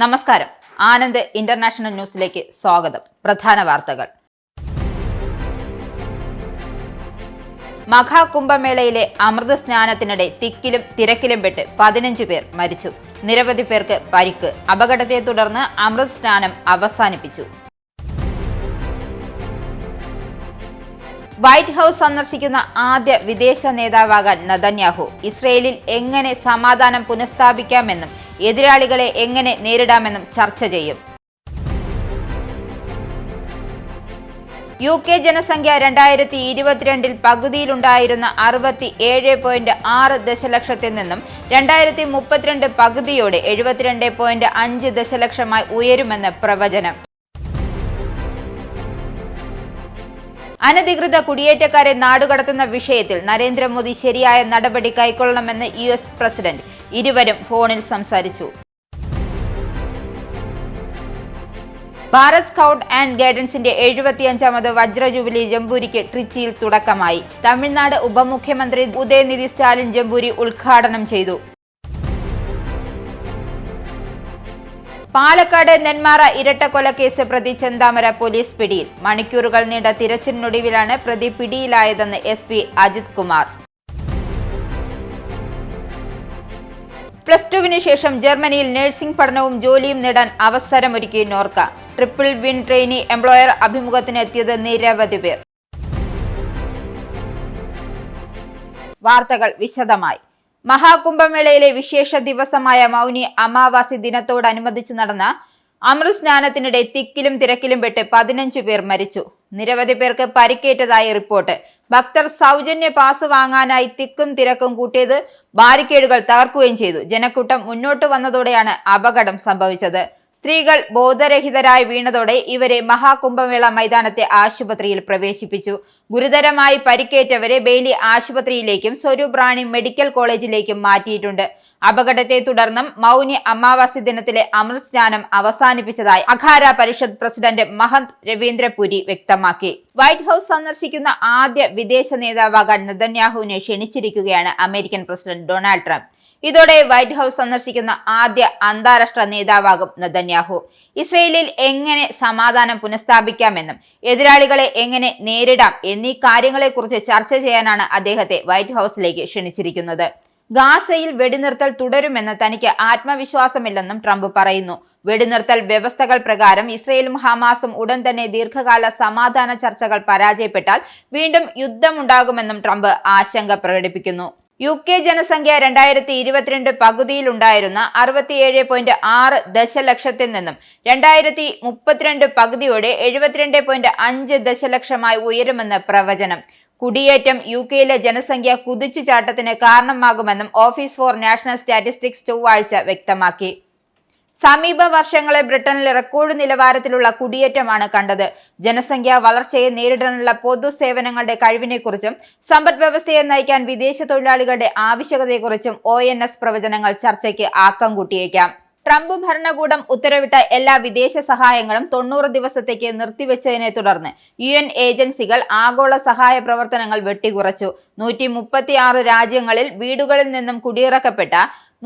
നമസ്കാരം. ആനന്ദ് ഇന്റർനാഷണൽ ന്യൂസിലേക്ക് സ്വാഗതം. പ്രധാന വാർത്തകൾ. മഹാകുംഭമേളയിലെ അമൃത സ്നാനത്തിനിടെ തിക്കിലും തിരക്കിലും പെട്ട് 15 പേർ മരിച്ചു. നിരവധി പേർക്ക് പരിക്ക്. അപകടത്തെ തുടർന്ന് അമൃത് സ്നാനം അവസാനിപ്പിച്ചു. വൈറ്റ് ഹൌസ് സന്ദർശിക്കുന്ന ആദ്യ വിദേശ നേതാവാകാൻ നെതന്യാഹു. ഇസ്രയേലിൽ എങ്ങനെ സമാധാനം പുനഃസ്ഥാപിക്കാമെന്നും എതിരാളികളെ എങ്ങനെ നേരിടാമെന്നും ചർച്ച ചെയ്യും. UK ജനസംഖ്യ 2022 പകുതിയിലുണ്ടായിരുന്ന 67.6 ദശലക്ഷത്തിൽ നിന്നും 2032 പകുതിയോടെ 72.5 ദശലക്ഷമായി ഉയരുമെന്ന് പ്രവചനം. അനധികൃത കുടിയേറ്റക്കാരെ നാടുകടത്തുന്ന വിഷയത്തിൽ നരേന്ദ്രമോദി ശരിയായ നടപടി കൈക്കൊള്ളണമെന്ന് US പ്രസിഡന്റ്. ഇരുവരും ഫോണിൽ സംസാരിച്ചു. ഭാരത് സ്കൗട്ട് ആൻഡ് ഗൈഡൻസിന്റെ 75ാമത് വജ്ര ജൂബിലി ജംബൂരിക്ക് ട്രിച്ചിയിൽ തുടക്കമായി. തമിഴ്നാട് ഉപമുഖ്യമന്ത്രി ഉദയനിധി സ്റ്റാലിൻ ജംബൂരി ഉദ്ഘാടനം ചെയ്തു. പാലക്കാട് നെന്മാറ ഇരട്ടക്കൊലക്കേസ് പ്രതി ചെന്താമര പോലീസ് പിടിയിൽ. മണിക്കൂറുകൾ നീണ്ട തിരച്ചിലിനൊടുവിലാണ് പ്രതി പിടിയിലായതെന്ന് SP അജിത് കുമാർ. +2 ശേഷം ജർമ്മനിയിൽ നഴ്സിംഗ് പഠനവും ജോലിയും നേടാൻ അവസരമൊരുക്കി Norka. Triple win trainee employer അഭിമുഖത്തിന് എത്തിയത് നിരവധി പേർ. വാർത്തകൾ വിശദമായി. മഹാകുംഭമേളയിലെ വിശേഷ ദിവസമായ മൗനി അമാവാസി ദിനത്തോടനുബന്ധിച്ച് നടന്ന അമൃത് സ്നാനത്തിനിടെ തിക്കിലും തിരക്കിലും പെട്ട് 15 പേർ മരിച്ചു. നിരവധി പേർക്ക് പരിക്കേറ്റതായി റിപ്പോർട്ട്. ഭക്തർ സൗജന്യ പാസ് വാങ്ങാനായി തിക്കും തിരക്കും കൂട്ടിയത് ബാരിക്കേഡുകൾ തകർക്കുകയും ചെയ്തു. ജനക്കൂട്ടം മുന്നോട്ട് വന്നതോടെയാണ് അപകടം സംഭവിച്ചത്. സ്ത്രീകൾ ബോധരഹിതരായി വീണതോടെ ഇവരെ മഹാകുംഭമേള മൈതാനത്തെ ആശുപത്രിയിൽ പ്രവേശിപ്പിച്ചു. ഗുരുതരമായി പരിക്കേറ്റവരെ ബെയ്ലി ആശുപത്രിയിലേക്കും സ്വരൂപ് റാണി മെഡിക്കൽ കോളേജിലേക്കും മാറ്റിയിട്ടുണ്ട്. അപകടത്തെ തുടർന്നും മൗനി അമാവാസി ദിനത്തിലെ അമൃത് സ്നാനം അവസാനിപ്പിച്ചതായി അഖാര പരിഷത്ത് പ്രസിഡന്റ് മഹന്ത് രവീന്ദ്രപുരി വ്യക്തമാക്കി. വൈറ്റ് ഹൌസ് സന്ദർശിക്കുന്ന ആദ്യ വിദേശ നേതാവാകാൻ നെതന്യാഹുവിനെ ക്ഷണിച്ചിരിക്കുകയാണ് അമേരിക്കൻ പ്രസിഡന്റ് ഡൊണാൾഡ് ട്രംപ്. ഇതോടെ വൈറ്റ് ഹൌസ് സന്ദർശിക്കുന്ന ആദ്യ അന്താരാഷ്ട്ര നേതാവാകും നെതന്യാഹു. ഇസ്രയേലിൽ എങ്ങനെ സമാധാനം പുനഃസ്ഥാപിക്കാമെന്നും എതിരാളികളെ എങ്ങനെ നേരിടാം എന്നീ കാര്യങ്ങളെക്കുറിച്ച് ചർച്ച ചെയ്യാനാണ് അദ്ദേഹത്തെ വൈറ്റ് ഹൌസിലേക്ക് ക്ഷണിച്ചിരിക്കുന്നത്. ഗാസയിൽ വെടിനിർത്തൽ തുടരുമെന്ന് തനിക്ക് ആത്മവിശ്വാസമില്ലെന്നും ട്രംപ് പറയുന്നു. വെടിനിർത്തൽ വ്യവസ്ഥകൾ പ്രകാരം ഇസ്രയേലും ഹമാസും ഉടൻ തന്നെ ദീർഘകാല സമാധാന ചർച്ചകൾ പരാജയപ്പെട്ടാൽ വീണ്ടും യുദ്ധമുണ്ടാകുമെന്നും ട്രംപ് ആശങ്ക പ്രകടിപ്പിക്കുന്നു. UK ജനസംഖ്യ 2022 പകുതിയിലുണ്ടായിരുന്ന 67.6 ദശലക്ഷത്തിൽ നിന്നും 2032 പകുതിയോടെ 72.5 ദശലക്ഷമായി ഉയരുമെന്ന് പ്രവചനം. കുടിയേറ്റം UKയിലെ ജനസംഖ്യ കുതിച്ചുചാട്ടത്തിന് കാരണമാകുമെന്നും ഓഫീസ് ഫോർ നാഷണൽ സ്റ്റാറ്റിസ്റ്റിക്സ് ചൊവ്വാഴ്ച വ്യക്തമാക്കി. സമീപ വർഷങ്ങളിൽ ബ്രിട്ടനിൽ റെക്കോർഡ് നിലവാരത്തിലുള്ള കുടിയേറ്റമാണ് കണ്ടത്. ജനസംഖ്യാ വളർച്ചയെ നേരിടാനുള്ള പൊതുസേവനങ്ങളുടെ കഴിവിനെക്കുറിച്ചും സമ്പദ് വ്യവസ്ഥയെ നയിക്കാൻ വിദേശ തൊഴിലാളികളുടെ ആവശ്യകതയെക്കുറിച്ചും ONS പ്രവചനങ്ങൾ ചർച്ചയ്ക്ക് ആക്കം കൂട്ടിയേക്കാം. ട്രംപ് ഭരണകൂടം ഉത്തരവിട്ട എല്ലാ വിദേശ സഹായങ്ങളും 90 ദിവസത്തേക്ക് നിർത്തിവെച്ചതിനെ തുടർന്ന് UN ഏജൻസികൾ ആഗോള സഹായ പ്രവർത്തനങ്ങൾ വെട്ടിക്കുറച്ചു. 136 രാജ്യങ്ങളിൽ വീടുകളിൽ നിന്നും കുടിയിറക്കപ്പെട്ട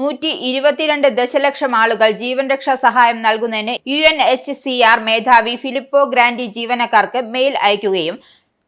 122 ദശലക്ഷം ആളുകൾ ജീവൻ രക്ഷാ സഹായം നൽകുന്നതിന് UNHCR മേധാവി ഫിലിപ്പോ ഗ്രാൻഡി ജീവനക്കാർക്ക് മെയിൽ അയക്കുകയും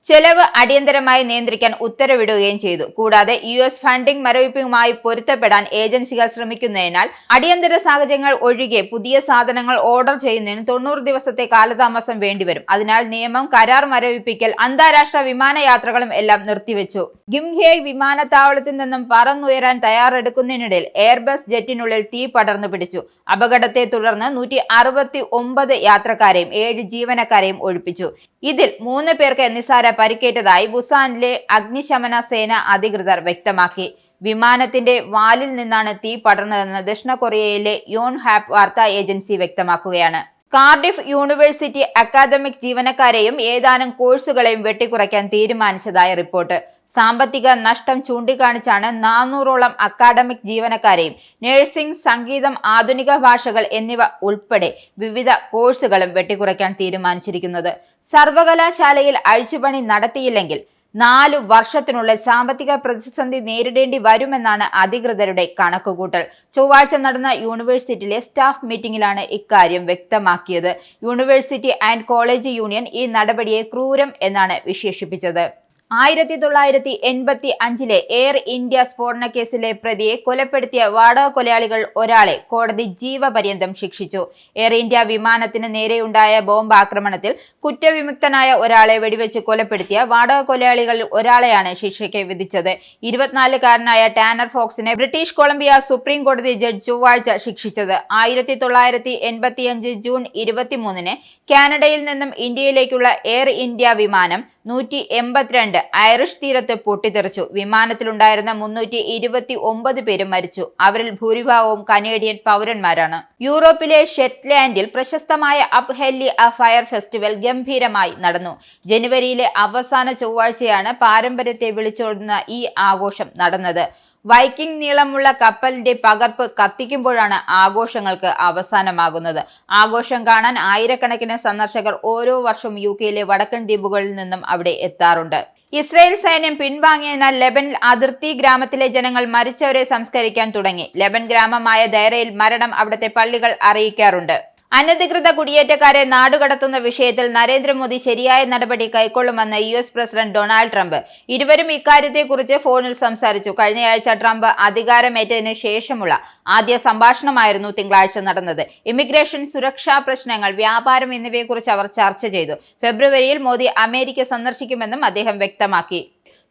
ചെലവ് അടിയന്തരമായി നിയന്ത്രിക്കാൻ ഉത്തരവിടുകയും ചെയ്തു. കൂടാതെ US ഫണ്ടിംഗ് മരവിപ്പുമായി പൊരുത്തപ്പെടാൻ ഏജൻസികൾ ശ്രമിക്കുന്നതിനാൽ അടിയന്തര സാഹചര്യങ്ങൾ ഒഴികെ പുതിയ സാധനങ്ങൾ ഓർഡർ ചെയ്യുന്നതിന് 90 ദിവസത്തെ കാലതാമസം വേണ്ടിവരും. അതിനാൽ നിയമം കരാർ മരവിപ്പിക്കൽ അന്താരാഷ്ട്ര വിമാനയാത്രകളും എല്ലാം നിർത്തിവെച്ചു. ഗിംഹേഗ് വിമാനത്താവളത്തിൽ നിന്നും പറന്നുയരാൻ തയ്യാറെടുക്കുന്നതിനിടയിൽ എയർബസ് ജെറ്റിനുള്ളിൽ തീ പടർന്നു പിടിച്ചു. അപകടത്തെ തുടർന്ന് 169 യാത്രക്കാരെയും 7 ജീവനക്കാരെയും ഒഴിപ്പിച്ചു. ഇതിൽ 3 പേർക്ക് നിസാര പരിക്കേറ്റതായി ബുസാനിലെ അഗ്നിശമന സേന അധികൃതർ വ്യക്തമാക്കി. വിമാനത്തിന്റെ വാലിൽ നിന്നാണ് തീ പടർന്നതെന്ന് ദക്ഷിണ കൊറിയയിലെ യോൺഹാപ്പ് വാർത്താ ഏജൻസി വ്യക്തമാക്കുകയാണ്. കാർഡിഫ് യൂണിവേഴ്സിറ്റി അക്കാദമിക് ജീവനക്കാരെയും ഏതാനും കോഴ്സുകളെയും വെട്ടിക്കുറയ്ക്കാൻ തീരുമാനിച്ചതായി റിപ്പോർട്ട്. സാമ്പത്തിക നഷ്ടം ചൂണ്ടിക്കാണിച്ചാണ് 400ഓളം അക്കാദമിക് ജീവനക്കാരെയും നഴ്സിംഗ്, സംഗീതം, ആധുനിക ഭാഷകൾ എന്നിവ ഉൾപ്പെടെ വിവിധ കോഴ്സുകളും വെട്ടിക്കുറയ്ക്കാൻ തീരുമാനിച്ചിരിക്കുന്നത്. സർവകലാശാലയിൽ അഴിച്ചുപണി നടത്തിയില്ലെങ്കിൽ 4 വർഷത്തിനുള്ളിൽ സാമ്പത്തിക പ്രതിസന്ധി നേരിടേണ്ടി വരുമെന്നാണ് അധികൃതരുടെ കണക്കുകൂട്ടൽ. ചൊവ്വാഴ്ച നടന്ന യൂണിവേഴ്സിറ്റിയിലെ സ്റ്റാഫ് മീറ്റിംഗിലാണ് ഇക്കാര്യം വ്യക്തമാക്കിയത്. യൂണിവേഴ്സിറ്റി ആൻഡ് കോളേജ് യൂണിയൻ ഈ നടപടിയെ ക്രൂരം എന്നാണ് വിശേഷിപ്പിച്ചത്. 1985 എയർ ഇന്ത്യ സ്ഫോടന കേസിലെ പ്രതിയെ കൊലപ്പെടുത്തിയ വാടക കൊലയാളികൾ ഒരാളെ കോടതി ജീവപര്യന്തം ശിക്ഷിച്ചു. എയർ ഇന്ത്യ വിമാനത്തിന് നേരെയുണ്ടായ ബോംബ് ആക്രമണത്തിൽ കുറ്റവിമുക്തനായ ഒരാളെ വെടിവെച്ച് കൊലപ്പെടുത്തിയ വാടക കൊലയാളികൾ ഒരാളെയാണ് ശിക്ഷയ്ക്ക് വിധിച്ചത്. 24-കാരനായ ടാനർ ഫോക്സിനെ ബ്രിട്ടീഷ് കൊളംബിയ സുപ്രീം കോടതി ജഡ്ജ് ചൊവ്വാഴ്ച ശിക്ഷിച്ചത്. 1985 ജൂൺ 23-ന് കാനഡയിൽ നിന്നും ഇന്ത്യയിലേക്കുള്ള എയർ ഇന്ത്യ വിമാനം 182 ഐറിഷ് തീരത്ത് പൊട്ടിത്തെറിച്ചു. വിമാനത്തിലുണ്ടായിരുന്ന 329 പേരും മരിച്ചു. അവരിൽ ഭൂരിഭാഗവും കനേഡിയൻ പൗരന്മാരാണ്. യൂറോപ്പിലെ ഷെറ്റ്ലാൻഡിൽ പ്രശസ്തമായ അപ് ഹെല്ലി ഫയർ ഫെസ്റ്റിവൽ ഗംഭീരമായി നടന്നു. ജനുവരിയിലെ അവസാന ചൊവ്വാഴ്ചയാണ് പാരമ്പര്യത്തെ വിളിച്ചോടുന്ന ഈ ആഘോഷം നടന്നത്. വൈക്കിംഗ് നീളമുള്ള കപ്പലിന്റെ പകർപ്പ് കത്തിക്കുമ്പോഴാണ് ആഘോഷങ്ങൾക്ക് അവസാനമാകുന്നത്. ആഘോഷം കാണാൻ ആയിരക്കണക്കിന് സന്ദർശകർ ഓരോ വർഷവും യുകെയിലെ വടക്കൻ ദ്വീപുകളിൽ നിന്നും അവിടെ എത്താറുണ്ട്. ഇസ്രായേൽ സൈന്യം പിൻവാങ്ങിയതിനാൽ ലെബൻ അതിർത്തി ഗ്രാമത്തിലെ ജനങ്ങൾ മരിച്ചവരെ സംസ്കരിക്കാൻ തുടങ്ങി. ലെബൻ ഗ്രാമമായ ദൈറയിൽ മരണം അവിടുത്തെ പള്ളികൾ അറിയിക്കാറുണ്ട്. അനധികൃത കുടിയേറ്റക്കാരെ നാടുകടത്തുന്ന വിഷയത്തിൽ നരേന്ദ്രമോദി ശരിയായ നടപടി കൈക്കൊള്ളുമെന്ന് US പ്രസിഡന്റ് ഡൊണാൾഡ് ട്രംപ്. ഇരുവരും ഇക്കാര്യത്തെക്കുറിച്ച് ഫോണിൽ സംസാരിച്ചു. കഴിഞ്ഞയാഴ്ച ട്രംപ് അധികാരമേറ്റതിന് ശേഷമുള്ള ആദ്യ സംഭാഷണമായിരുന്നു തിങ്കളാഴ്ച നടന്നത്. ഇമിഗ്രേഷൻ, സുരക്ഷാ പ്രശ്നങ്ങൾ, വ്യാപാരം എന്നിവയെക്കുറിച്ച് അവർ ചർച്ച ചെയ്തു. ഫെബ്രുവരിയിൽ മോദി അമേരിക്ക സന്ദർശിക്കുമെന്നും അദ്ദേഹം വ്യക്തമാക്കി.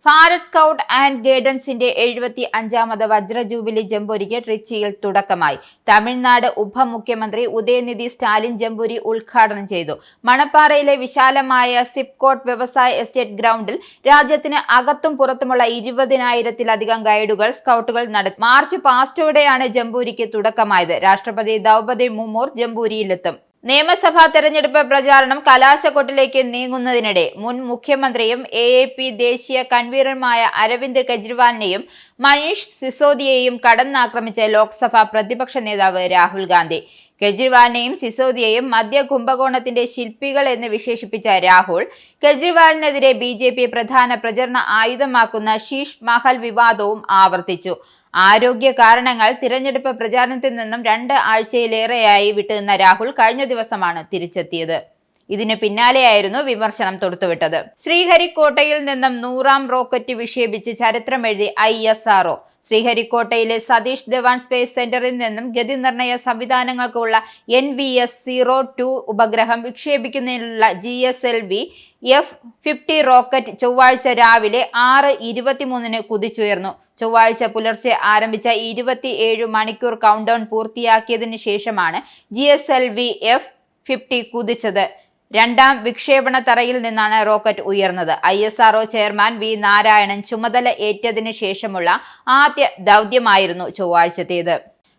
ഭാരത് സ്കൗട്ട് ആൻഡ് ഗൈഡൻസിന്റെ 75ാമത് വജ്ര ജൂബിലി ജംബൂരിക്ക് ട്രിച്ചിയിൽ തുടക്കമായി. തമിഴ്നാട് ഉപമുഖ്യമന്ത്രി ഉദയനിധി സ്റ്റാലിൻ ജംബൂരി ഉദ്ഘാടനം ചെയ്തു. മണപ്പാറയിലെ വിശാലമായ സിപ്കോട്ട് വ്യവസായ എസ്റ്റേറ്റ് ഗ്രൗണ്ടിൽ രാജ്യത്തിന് അകത്തും പുറത്തുമുള്ള 20,000-ത്തിലധികം ഗൈഡുകൾ, സ്കൗട്ടുകൾ നടത്തി. മാർച്ച് പാസ്റ്റോടെയാണ് ജംബൂരിക്ക് തുടക്കമായത്. രാഷ്ട്രപതി ദ്രൗപദി മുർമു ജംബൂരിയിലെത്തും. നിയമസഭാ തെരഞ്ഞെടുപ്പ് പ്രചാരണം കലാശക്കൊട്ടിലേക്ക് നീങ്ങുന്നതിനിടെ മുൻ മുഖ്യമന്ത്രിയും AAP ദേശീയ കൺവീനറുമായ അരവിന്ദ് കെജ്രിവാളിനെയും മനീഷ് സിസോദിയെയും കടന്നാക്രമിച്ച ലോക്സഭാ പ്രതിപക്ഷ നേതാവ് രാഹുൽ ഗാന്ധി. കെജ്രിവാളിനെയും സിസോദിയെയും മദ്യ കുംഭകോണത്തിന്റെ ശില്പികൾ എന്ന് വിശേഷിപ്പിച്ച രാഹുൽ, കെജ്രിവാളിനെതിരെ BJP പ്രധാന പ്രചരണ ആയുധമാക്കുന്ന ശീഷ് മഹൽ വിവാദവും ആവർത്തിച്ചു. ആരോഗ്യ കാരണങ്ങൾ തിരഞ്ഞെടുപ്പ് പ്രചാരണത്തിൽ നിന്നും 2 ആഴ്ചയിലേറെയായി വിട്ടുനിന്ന രാഹുൽ കഴിഞ്ഞ ദിവസമാണ് തിരിച്ചെത്തിയത്. ഇതിന് പിന്നാലെയായിരുന്നു വിമർശനം തൊടുത്തുവിട്ടത്. ശ്രീഹരിക്കോട്ടയിൽ നിന്നും 100ാം റോക്കറ്റ് വിക്ഷേപിച്ച് ചരിത്രമെഴുതി ISRO. ശ്രീഹരിക്കോട്ടയിലെ സതീഷ് ധവാൻ സ്പേസ് സെന്ററിൽ നിന്നും ഗതി നിർണയ സംവിധാനങ്ങൾക്കുള്ള NVS-02 ഉപഗ്രഹം വിക്ഷേപിക്കുന്നതിനുള്ള GSLV F-50 റോക്കറ്റ് ചൊവ്വാഴ്ച രാവിലെ 6:23-ന് കുതിച്ചുയർന്നു. ചൊവ്വാഴ്ച പുലർച്ചെ ആരംഭിച്ച 27 മണിക്കൂർ കൗണ്ട്ഡൗൺ പൂർത്തിയാക്കിയതിനു ശേഷമാണ് GSLV F-50 കുതിച്ചത്. 2ാം വിക്ഷേപണ തറയിൽ നിന്നാണ് റോക്കറ്റ് ഉയർന്നത്. ISRO ചെയർമാൻ V നാരായണൻ ചുമതല ഏറ്റതിനു ശേഷമുള്ള ആദ്യ ദൗത്യമായിരുന്നു ചൊവ്വാഴ്ചത്തേത്.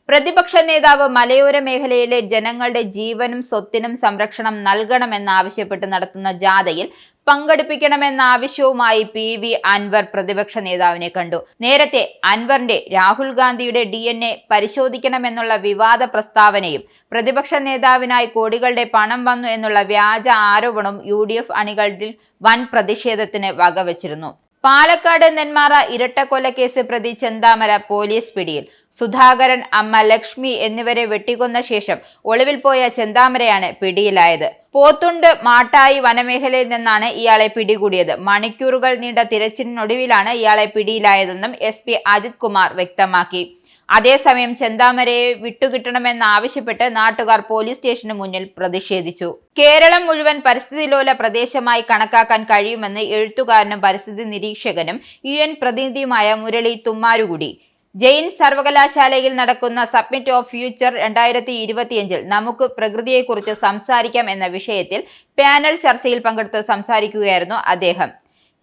പ്രതിപക്ഷ നേതാവ് മലയോര മേഖലയിലെ ജനങ്ങളുടെ ജീവനും സ്വത്തിനും സംരക്ഷണം നൽകണമെന്നാവശ്യപ്പെട്ട് നടത്തുന്ന ജാഥയിൽ പങ്കെടുപ്പിക്കണമെന്ന ആവശ്യവുമായി PV അൻവർ പ്രതിപക്ഷ നേതാവിനെ കണ്ടു. നേരത്തെ അൻവറിന്റെ രാഹുൽ ഗാന്ധിയുടെ DNA പരിശോധിക്കണമെന്നുള്ള വിവാദ പ്രസ്താവനയും പ്രതിപക്ഷ നേതാവിനായി കോടികളുടെ പണം വന്നു എന്നുള്ള വ്യാജ ആരോപണവും UDF അണികളിൽ വൻ പ്രതിഷേധത്തിന് വകവച്ചിരുന്നു. പാലക്കാട് നെന്മാറ ഇരട്ടക്കൊലക്കേസ് പ്രതി ചെന്താമര പോലീസ് പിടിയിൽ. സുധാകരൻ, അമ്മ ലക്ഷ്മി എന്നിവരെ വെട്ടിക്കൊന്ന ശേഷം ഒളിവിൽ പോയ ചെന്താമരയാണ് പിടിയിലായത്. പോത്തുണ്ട് മാട്ടായി വനമേഖലയിൽ നിന്നാണ് ഇയാളെ പിടികൂടിയത്. മണിക്കൂറുകൾ നീണ്ട തിരച്ചിലിനൊടുവിലാണ് ഇയാളെ പിടിയിലായതെന്നും SP അജിത് കുമാർ വ്യക്തമാക്കി. അതേസമയം ചെന്താമരയെ വിട്ടുകിട്ടണമെന്നാവശ്യപ്പെട്ട് നാട്ടുകാർ പോലീസ് സ്റ്റേഷന് മുന്നിൽ പ്രതിഷേധിച്ചു. കേരളം മുഴുവൻ പരിസ്ഥിതിലോല പ്രദേശമായി കണക്കാക്കാൻ കഴിയുമെന്ന് എഴുത്തുകാരനും പരിസ്ഥിതി നിരീക്ഷകനും UN പ്രതിനിധിയുമായ മുരളി തുമ്മാരുകുടി. ജെയിൻ സർവകലാശാലയിൽ നടക്കുന്ന സബ്മിറ്റ് ഓഫ് ഫ്യൂച്ചർ 2025 നമുക്ക് പ്രകൃതിയെക്കുറിച്ച് സംസാരിക്കാം എന്ന വിഷയത്തിൽ പാനൽ ചർച്ചയിൽ പങ്കെടുത്ത് സംസാരിക്കുകയായിരുന്നു അദ്ദേഹം.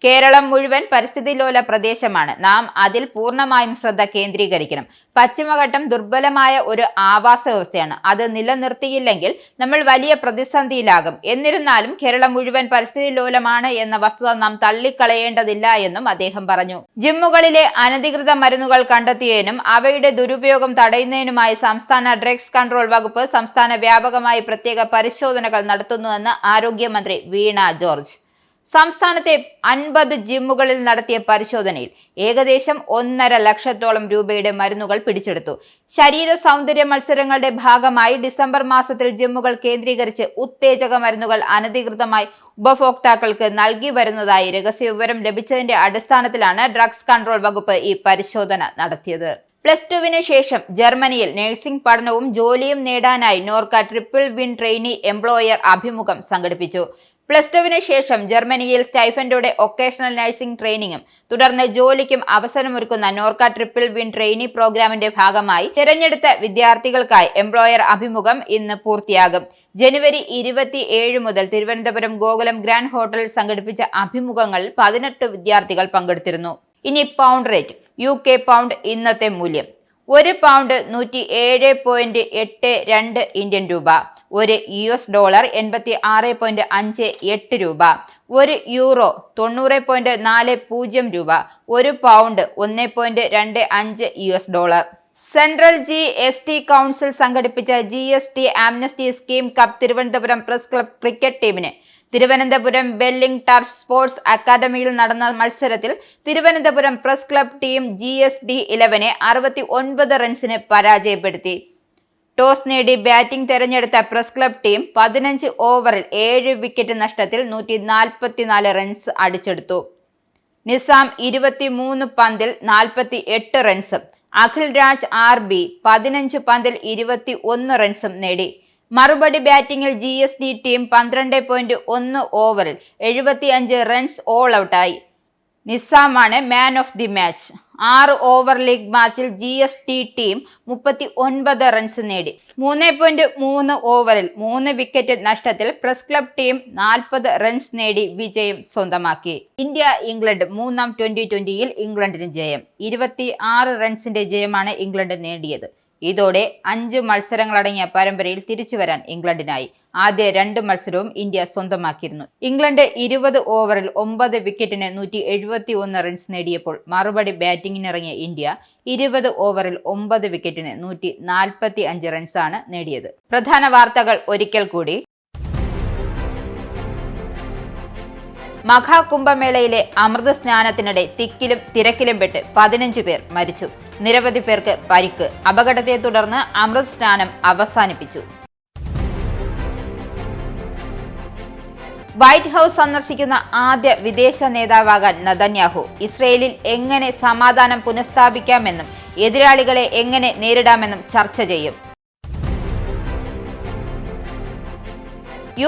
കേരളം മുഴുവൻ പരിസ്ഥിതിലോല പ്രദേശമാണ്. നാം അതിൽ പൂർണ്ണമായും ശ്രദ്ധ കേന്ദ്രീകരിക്കണം. പശ്ചിമഘട്ടം ദുർബലമായ ഒരു ആവാസ വ്യവസ്ഥയാണ്. അത് നിലനിർത്തിയില്ലെങ്കിൽ നമ്മൾ വലിയ പ്രതിസന്ധിയിലാകും. എന്നിരുന്നാലും കേരളം മുഴുവൻ പരിസ്ഥിതിലോലമാണ് എന്ന വസ്തുത നാം തള്ളിക്കളയേണ്ടതില്ല എന്നും അദ്ദേഹം പറഞ്ഞു. ജിമ്മുകളിലെ അനധികൃത മരുന്നുകൾ കണ്ടെത്തിയതിനും അവയുടെ ദുരുപയോഗം തടയുന്നതിനുമായി സംസ്ഥാന ഡ്രഗ്സ് കൺട്രോൾ വകുപ്പ് സംസ്ഥാന വ്യാപകമായി പ്രത്യേക പരിശോധനകൾ നടത്തുന്നുവെന്ന് ആരോഗ്യമന്ത്രി വീണ ജോർജ്. സംസ്ഥാനത്തെ 50 ജിമ്മുകളിൽ നടത്തിയ പരിശോധനയിൽ ഏകദേശം 1.5 ലക്ഷത്തോളം രൂപയുടെ മരുന്നുകൾ പിടിച്ചെടുത്തു. ശരീര സൗന്ദര്യ മത്സരങ്ങളുടെ ഭാഗമായി ഡിസംബർ മാസത്തിൽ ജിമ്മുകൾ കേന്ദ്രീകരിച്ച് ഉത്തേജക മരുന്നുകൾ അനധികൃതമായി ഉപഭോക്താക്കൾക്ക് നൽകി വരുന്നതായി രഹസ്യവിവരം ലഭിച്ചതിന്റെ അടിസ്ഥാനത്തിലാണ് ഡ്രഗ്സ് കൺട്രോൾ വകുപ്പ് ഈ പരിശോധന നടത്തിയത്. +2 ശേഷം ജർമ്മനിയിൽ നഴ്സിംഗ് പഠനവും ജോലിയും നേടാനായി Norka triple win trainee employer അഭിമുഖം സംഘടിപ്പിച്ചു. +2 ശേഷം ജർമ്മനിയിൽ സ്റ്റൈഫൻഡോടെ വൊക്കേഷണൽ നഴ്സിംഗ് ട്രെയിനിങ്ങും തുടർന്ന് ജോലിക്കും അവസരമൊരുക്കുന്ന നോർക്ക ട്രിപ്പിൾ വിൻ ട്രെയിനി പ്രോഗ്രാമിന്റെ ഭാഗമായി തിരഞ്ഞെടുത്ത വിദ്യാർത്ഥികൾക്കായി എംപ്ലോയർ അഭിമുഖം ഇന്ന് പൂർത്തിയാകും. ജനുവരി 27 മുതൽ തിരുവനന്തപുരം ഗോകുലം ഗ്രാൻഡ് ഹോട്ടലിൽ സംഘടിപ്പിച്ച അഭിമുഖങ്ങളിൽ 18 വിദ്യാർത്ഥികൾ പങ്കെടുത്തിരുന്നു. ഇനി പൗണ്ട് റേറ്റ്. UK പൗണ്ട് ഇന്നത്തെ മൂല്യം: ഒരു പൗണ്ട് $107.82 ഇന്ത്യൻ രൂപ, ഒരു US ഡോളർ $86.58 രൂപ, ഒരു യൂറോ $90.40 രൂപ, ഒരു pound $1.25 US dollar. Central GST council സംഘടിപ്പിച്ച GST Amnesty scheme cup Thiruvananthapuram press club cricket ടീമിന് തിരുവനന്തപുരം ബെല്ലിംഗ് ടർഫ് സ്പോർട്സ് അക്കാദമിയിൽ നടന്ന മത്സരത്തിൽ Thiruvananthapuram press club team GSD 11 69 റൺസിന് പരാജയപ്പെടുത്തി. ടോസ് നേടി ബാറ്റിംഗ് തെരഞ്ഞെടുത്ത പ്രസ് ക്ലബ് ടീം 15 ഓവറിൽ 7 വിക്കറ്റ് നഷ്ടത്തിൽ 144 റൺസ് അടിച്ചെടുത്തു. നിസാം 23 പന്തിൽ 48 റൺസും അഖിൽ രാജ് RB 15 പന്തിൽ 21 റൺസും നേടി. മറുപടി ബാറ്റിംഗിൽ GSD ടീം 12.1 ഓവറിൽ 75 റൺസ് ഓൾ ഔട്ടായി. നിസാമാണ് man of the match. 6 over league മാച്ചിൽ GSD ടീം 39 റൺസ് നേടി. 3.3 ഓവറിൽ 3 വിക്കറ്റ് നഷ്ടത്തിൽ പ്രസ് ക്ലബ് ടീം 40 റൺസ് നേടി വിജയം സ്വന്തമാക്കി. ഇന്ത്യ-ഇംഗ്ലണ്ട് മൂന്നാം T20യിൽ ഇംഗ്ലണ്ടിന് ജയം. 26 റൺസിന്റെ ജയമാണ് ഇംഗ്ലണ്ട് നേടിയത്. ഇതോടെ 5 മത്സരങ്ങളടങ്ങിയ പരമ്പരയിൽ തിരിച്ചുവരാൻ ഇംഗ്ലണ്ടിനായി. ആദ്യ 2 മത്സരവും ഇന്ത്യ സ്വന്തമാക്കിയിരുന്നു. ഇംഗ്ലണ്ട് 20 ഓവറിൽ 9 വിക്കറ്റിന് 171 റൺസ് നേടിയപ്പോൾ മറുപടി ബാറ്റിംഗിനിറങ്ങിയ ഇന്ത്യ 20 ഓവറിൽ 9 വിക്കറ്റിന് 145 റൺസാണ് നേടിയത്. പ്രധാന വാർത്തകൾ ഒരിക്കൽ കൂടി. മഹാകുംഭമേളയിലെ അമൃത സ്നാനത്തിനിടെ തിക്കിലും തിരക്കിലും പെട്ട് 15 പേർ മരിച്ചു. നിരവധി പേർക്ക് പരിക്ക്. അപകടത്തെ തുടർന്ന് അമൃത് സ്നാനം അവസാനിപ്പിച്ചു. വൈറ്റ് ഹൗസ് സന്ദർശിക്കുന്ന ആദ്യ വിദേശ നേതാവാകാൻ നെതന്യാഹു. ഇസ്രയേലിൽ എങ്ങനെ സമാധാനം പുനഃസ്ഥാപിക്കാമെന്നും എതിരാളികളെ എങ്ങനെ നേരിടാമെന്നും ചർച്ച ചെയ്യും.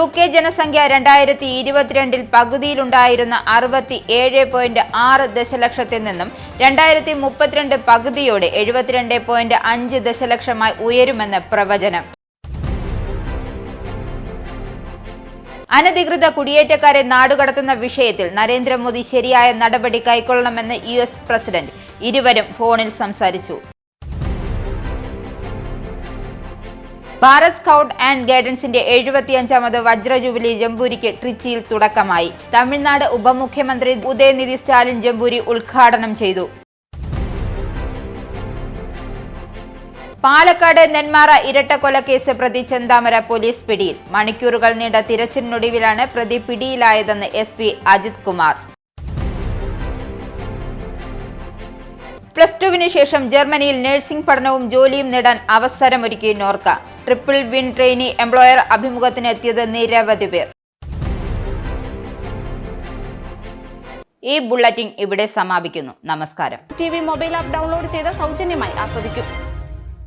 UK ജനസംഖ്യ 2022 പകുതിയിലുണ്ടായിരുന്ന 67.6 ദശലക്ഷത്തിൽ നിന്നും 2032 പകുതിയോടെ 72.5 ദശലക്ഷമായി ഉയരുമെന്ന് പ്രവചനം. അനധികൃത കുടിയേറ്റക്കാരെ നാടുകടത്തുന്ന വിഷയത്തിൽ നരേന്ദ്രമോദി ശരിയായ നടപടി കൈക്കൊള്ളണമെന്ന് US പ്രസിഡന്റ്. ഇരുവരും ഫോണിൽ സംസാരിച്ചു. ഭാരത് സ്കൗട്ട് ആൻഡ് ഗൈഡൻസിന്റെ 75ാമത് വജ്ര ജൂബിലി ജംബൂരിക്ക് ട്രിച്ചിയിൽ തുടക്കമായി. തമിഴ്നാട് ഉപമുഖ്യമന്ത്രി ഉദയനിധി സ്റ്റാലിൻ ജംബൂരി ഉദ്ഘാടനം ചെയ്തു. പാലക്കാട് നെന്മാറ ഇരട്ടക്കൊലക്കേസ് പ്രതി ചെന്താമര പോലീസ് പിടിയിൽ. മണിക്കൂറുകൾ നീണ്ട തിരച്ചിലിനൊടുവിലാണ് പ്രതി പിടിയിലായതെന്ന് SP അജിത് കുമാർ. +2 ശേഷം ജർമ്മനിയിൽ നഴ്സിംഗ് പഠനവും ജോലിയും നേടാൻ അവസരമൊരുക്കി Norka. Triple win trainee employer അഭിമുഖത്തിന് എത്തിയത് നിരവധി പേർ. ഈ ബുള്ളറ്റിൻ ഇവിടെ സമാപിക്കുന്നു. നമസ്കാരം. TV മൊബൈൽ ആപ്പ് ഡൗൺലോഡ് ചെയ്ത് സൗജന്യമായി ആസ്വദിക്കും.